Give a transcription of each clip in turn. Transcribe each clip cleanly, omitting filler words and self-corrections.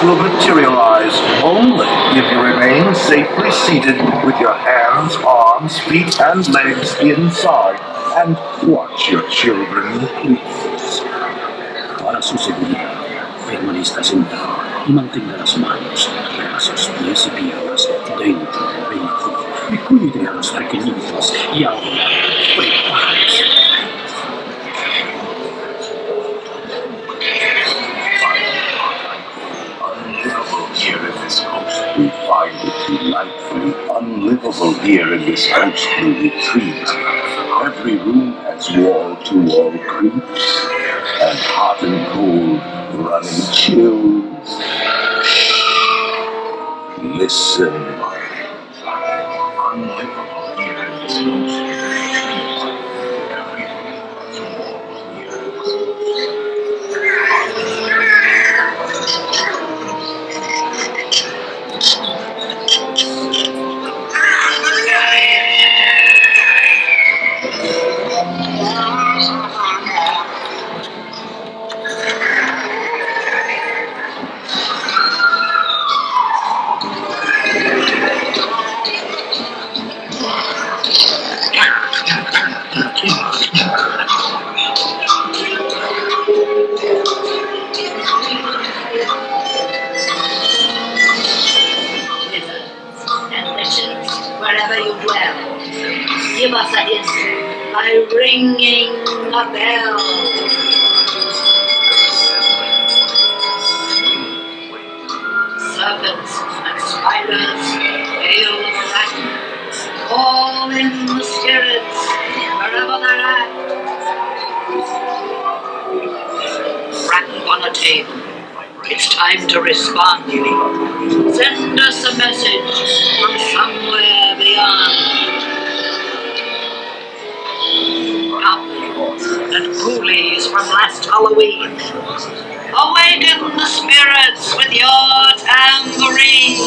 will materialize only if you remain safely seated with your hands, arms, feet, and legs inside and watch your children, please. Para su seguridad, permanezca sentado y mantenga las manos, brazos, pies y piernas dentro del vehículo y cuide a los pequeñitos y ahora prepárese. We find it delightfully unlivable here in this ghostly retreat. Every room has wall-to-wall creeps, and hot and cold running chills. Shh. Listen. Unlivable here in this ghostly retreat. Every room has wall-to-wall wherever you dwell, give us a hint by ringing a bell. Serpents and spiders, pale rats, call in the spirits wherever they're at. Rat on a table. It's time to respond. Send us a message from somewhere beyond. Goblins and ghoulies from last Halloween, awaken the spirits with your tambourine.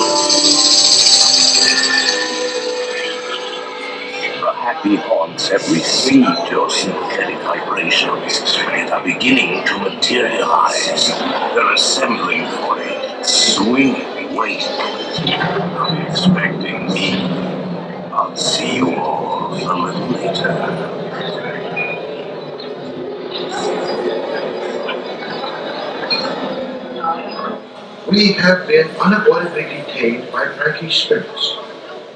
The happy haunts have received your sympathetic vibrations and are beginning to materialize. They're assembling for a swinging wake. Are you expecting me? I'll see you all a little later. We have been unavoidably detained by Frankie's spirits.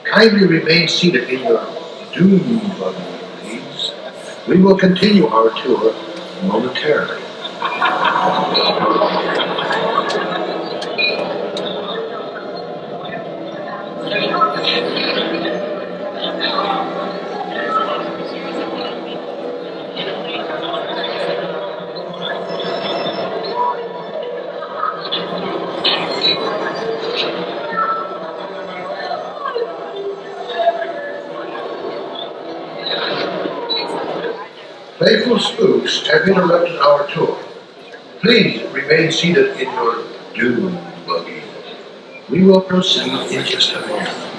Kindly remain seated in your doom buggy, please. We will continue our tour momentarily. Playful spooks have interrupted our tour. Please remain seated in your doom buggy. We will proceed in just a moment.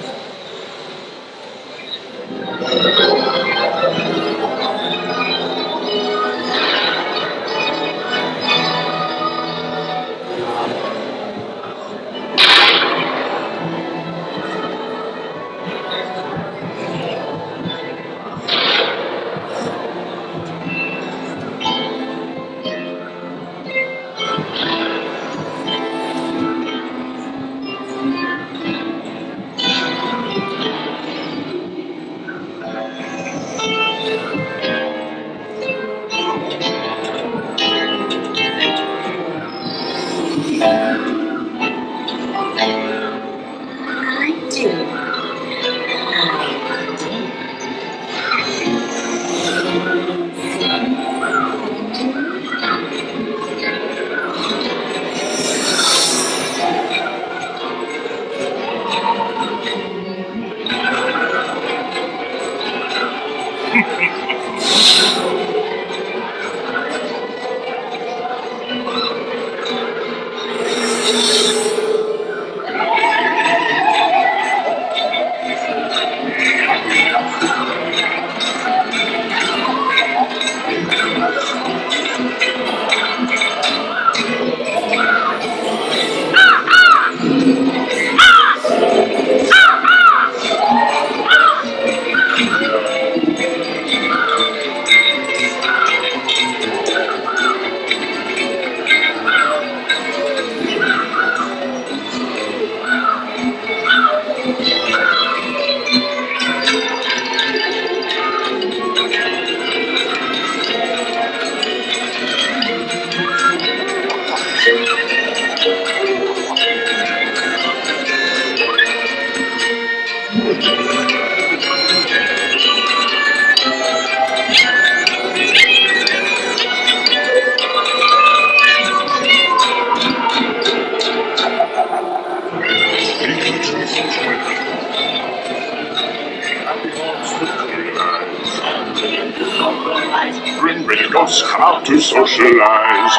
knows how to socialize.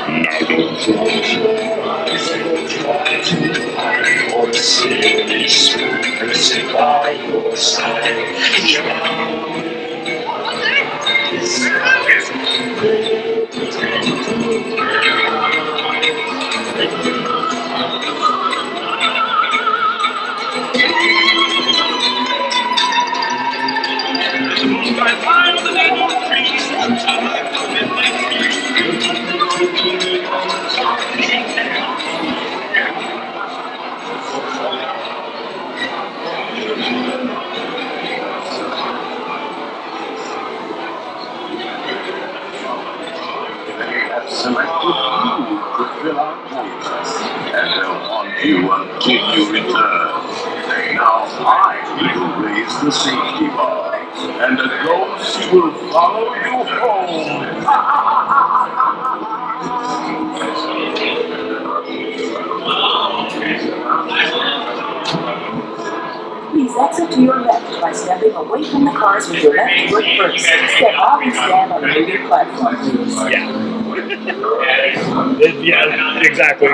Now don't try to hide or serious and sit by your side. Selected you to fill our quotas, and they'll haunt you until you return. Now I will raise the safety bar, and a ghost will follow you home. Please exit to your left by stepping away from the cars with your left foot first. Step off and stand on the middle platform, please. Yeah, exactly.